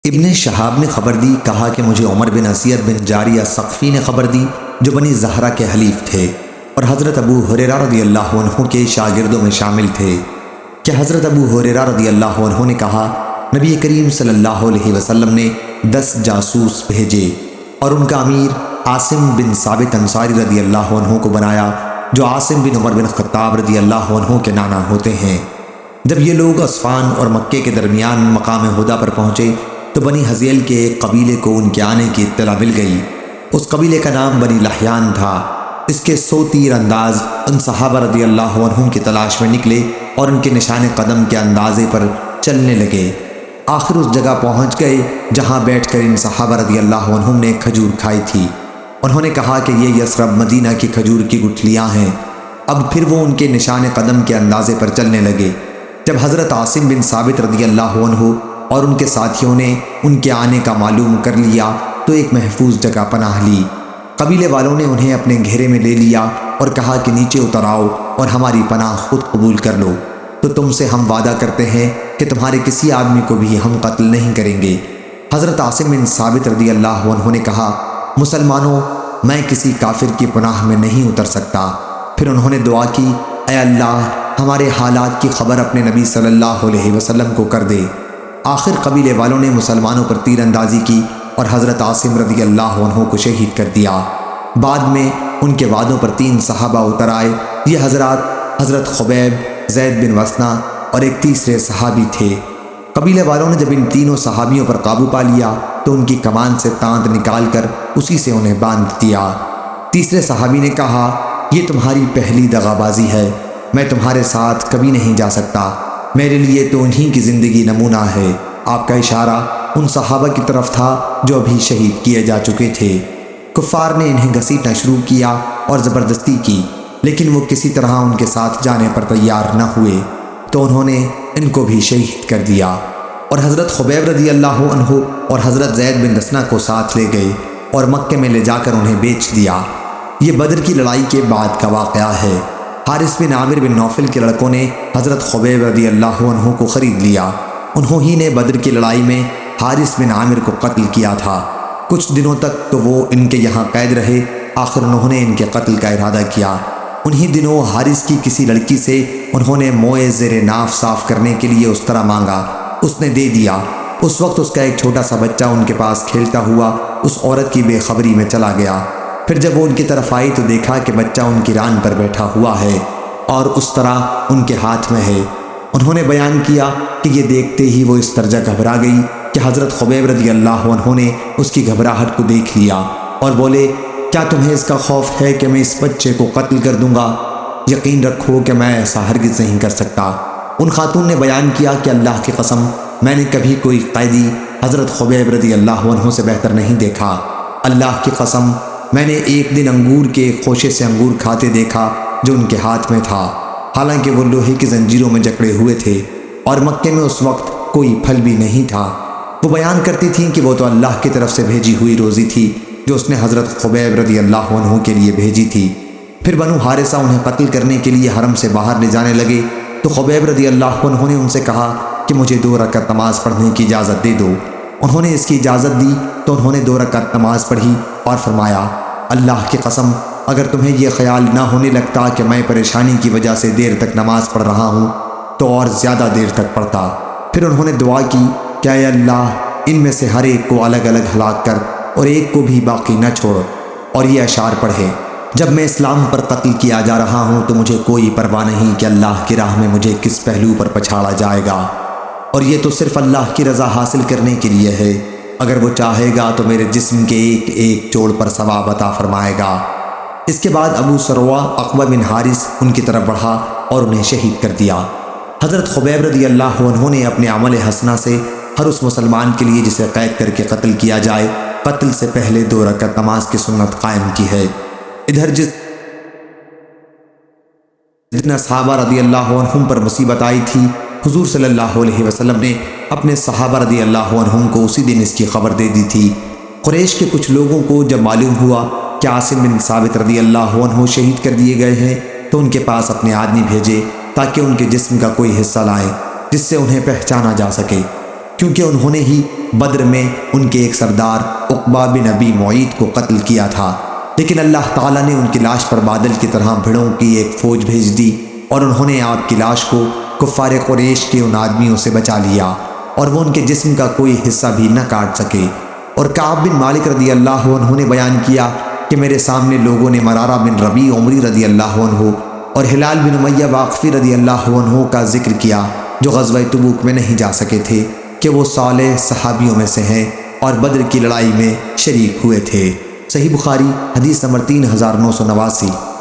ابن شہاب نے خبر دی، کہا کہ مجھے عمر بن اسید بن جاریہ ثقفی نے خبر دی جو بنی زہرہ کے حلیف تھے اور حضرت ابو ہریرہ رضی اللہ عنہ کے شاگردوں میں شامل تھے کہ حضرت ابو ہریرہ رضی اللہ عنہ نے کہا نبی کریم صلی اللہ علیہ وسلم نے 10 جاسوس بھیجے اور ان کا امیر عاصم بن ثابت انصاری رضی اللہ عنہ کو بنایا جو عاصم بن عمر بن خطاب رضی اللہ عنہ کے نانا ہوتے ہیں۔ جب یہ لوگ عصفان اور مکے کے درمیان مقام ہدیٰ پر پہنچے تو بنی حزیل کے ایک قبیلے کو ان کے آنے کی اطلاع مل گئی۔ اس قبیلے کا نام بنی لحیان تھا۔ اس کے 100 تیر انداز ان صحابہ رضی اللہ عنہم کی تلاش میں نکلے اور ان کے نشان قدم کے اندازے پر چلنے لگے۔ آخر اس جگہ پہنچ گئے جہاں بیٹھ کر ان صحابہ رضی اللہ عنہم نے کھجور کھائی تھی۔ انہوں نے کہا کہ یہ یثرب مدینہ کی کھجور کی گٹھلیاں ہیں۔ اب پھر وہ ان کے نشان قدم کے اندازے پر چلنے لگے۔ جب حضرت عاصم بن ثابت رضی اللہ عنہ اور ان کے ساتھیوں نے ان کے آنے کا معلوم کر لیا تو ایک محفوظ جگہ پناہ لی۔ قبیلے والوں نے انہیں اپنے گھیرے میں لے لیا اور کہا کہ نیچے اتر آؤ اور ہماری پناہ خود قبول کر لو، تو تم سے ہم وعدہ کرتے ہیں کہ تمہارے کسی آدمی کو بھی ہم قتل نہیں کریں گے۔ حضرت عاصم بن ثابت رضی اللہ عنہ نے کہا مسلمانوں، میں کسی کافر کی پناہ میں نہیں اتر سکتا۔ پھر انہوں نے دعا کی، اے اللہ ہمارے حالات کی خبر اپنے نبی صلی اللہ علیہ وسلم کو کر دے۔ آخر قبیلے والوں نے مسلمانوں پر تیر اندازی کی اور حضرت عاصم رضی اللہ عنہ کو شہید کر دیا۔ بعد میں ان کے وعدوں پر 3 صحابہ اتر آئے۔ یہ حضرات حضرت خبیب، زید بن وثنہ اور ایک تیسرے صحابی تھے۔ قبیلے والوں نے جب ان تینوں صحابیوں پر قابو پا لیا تو ان کی کمان سے تانت نکال کر اسی سے انہیں باندھ دیا۔ تیسرے صحابی نے کہا یہ تمہاری پہلی دغابازی ہے، میں تمہارے ساتھ کبھی نہیں جا سکتا، میرے لیے تو انہی کی زندگی نمونہ ہے۔ آپ کا اشارہ ان صحابہ کی طرف تھا جو ابھی شہید کیے جا چکے تھے۔ کفار نے انہیں گھسیٹنا شروع کیا اور زبردستی کی، لیکن وہ کسی طرح ان کے ساتھ جانے پر تیار نہ ہوئے تو انہوں نے ان کو بھی شہید کر دیا اور حضرت خبیب رضی اللہ عنہ اور حضرت زید بن دسنہ کو ساتھ لے گئے اور مکے میں لے جا کر انہیں بیچ دیا۔ یہ بدر کی لڑائی کے بعد کا واقعہ ہے۔ حارث بن عامر بن نوفل کے لڑکوں نے حضرت خبیب رضی اللہ عنہ کو خرید لیا۔ انہوں ہی نے بدر کی لڑائی میں حارث بن عامر کو قتل کیا تھا۔ کچھ دنوں تک تو وہ ان کے یہاں قید رہے، آخر انہوں نے ان کے قتل کا ارادہ کیا۔ انہی دنوں حارث کی کسی لڑکی سے انہوں نے موئے زیر ناف صاف کرنے کے لیے اس طرح مانگا، اس نے دے دیا۔ اس وقت اس کا ایک چھوٹا سا بچہ ان کے پاس کھیلتا ہوا اس عورت کی بے خبری میں چلا گیا۔ پھر جب وہ ان کی طرف آئی تو دیکھا کہ بچہ ان کی ران پر بیٹھا ہوا ہے اور اس طرح ان کے ہاتھ میں ہے۔ انہوں نے بیان کیا کہ یہ دیکھتے ہی وہ اس درجہ گھبرا گئی کہ حضرت خبیب رضی اللہ عنہ نے اس کی گھبراہٹ کو دیکھ لیا اور بولے کیا تمہیں اس کا خوف ہے کہ میں اس بچے کو قتل کر دوں گا؟ یقین رکھو کہ میں ایسا ہرگز نہیں کر سکتا۔ ان خاتون نے بیان کیا کہ اللہ کی قسم میں نے کبھی کوئی قیدی حضرت خبیب رضی اللہ عنہ سے بہتر نہیں دیکھا۔ اللہ کی قسم میں نے ایک دن انگور کے خوشے سے انگور کھاتے دیکھا جو ان کے ہاتھ میں تھا، حالانکہ وہ لوہے کی زنجیروں میں جکڑے ہوئے تھے اور مکے میں اس وقت کوئی پھل بھی نہیں تھا۔ وہ بیان کرتی تھیں کہ وہ تو اللہ کی طرف سے بھیجی ہوئی روزی تھی جو اس نے حضرت خبیب رضی اللہ عنہ کے لیے بھیجی تھی۔ پھر بنو حارثہ انہیں قتل کرنے کے لیے حرم سے باہر لے جانے لگے تو خبیب رضی اللہ عنہ نے ان سے کہا کہ مجھے 2 رکعت نماز پڑھنے کی اجازت دے دو۔ انہوں نے اس کی اجازت دی تو انہوں نے 2 رکعت نماز پڑھی اور فرمایا اللہ کی قسم اگر تمہیں یہ خیال نہ ہونے لگتا کہ میں پریشانی کی وجہ سے دیر تک نماز پڑھ رہا ہوں تو اور زیادہ دیر تک پڑھتا۔ پھر انہوں نے دعا کی کہ اے اللہ ان میں سے ہر ایک کو الگ الگ ہلاک کر اور ایک کو بھی باقی نہ چھوڑ، اور یہ اشعار پڑھے جب میں اسلام پر قتل کیا جا رہا ہوں تو مجھے کوئی پرواہ نہیں کہ اللہ کی راہ میں مجھے کس پہلو پر پچھاڑا جائے گا، اور یہ تو صرف اللہ کی رضا حاصل کرنے کے لیے ہے۔ اگر وہ چاہے گا تو میرے جسم کے ایک ایک جوڑ پر ثواب عطا فرمائے گا۔ اس کے بعد ابو سروہ عقبہ بن حارث ان کی طرف بڑھا اور انہیں شہید کر دیا۔ حضرت خبیب رضی اللہ عنہ نے اپنے عمل حسنہ سے ہر اس مسلمان کے لیے جسے قید کر کے قتل کیا جائے قتل سے پہلے 2 رکعت نماز کی سنت قائم کی ہے۔ ادھر جتنا صحابہ رضی اللہ عنہم پر مصیبت آئی تھی حضور صلی اللہ علیہ وسلم نے اپنے صحابہ رضی اللہ عنہم کو اسی دن اس کی خبر دے دی تھی۔ قریش کے کچھ لوگوں کو جب معلوم ہوا کہ عاصم بن ثابت رضی اللہ عنہ شہید کر دیے گئے ہیں تو ان کے پاس اپنے آدمی بھیجے تاکہ ان کے جسم کا کوئی حصہ لائیں جس سے انہیں پہچانا جا سکے۔ کیونکہ انہوں نے ہی بدر میں ان کے ایک سردار عقبہ بن ابی معیط کو قتل کیا تھا، لیکن اللہ تعالیٰ نے ان کی لاش پر بادل کی طرح بھیڑوں کی ایک فوج بھیج دی اور انہوں نے آپ کی لاش کو کفار قریش کے ان آدمیوں سے بچا لیا اور وہ ان کے جسم کا کوئی حصہ بھی نہ کاٹ سکے۔ اور کعب بن مالک رضی اللہ عنہ نے بیان کیا کہ میرے سامنے لوگوں نے مرارہ بن ربیع عمری رضی اللہ عنہ اور ہلال بن امیہ واقفی رضی اللہ عنہ کا ذکر کیا، جو غزوہ تبوک میں نہیں جا سکے تھے، کہ وہ صالح صحابیوں میں سے ہیں اور بدر کی لڑائی میں شریک ہوئے تھے۔ صحیح بخاری حدیث نمبر 3989۔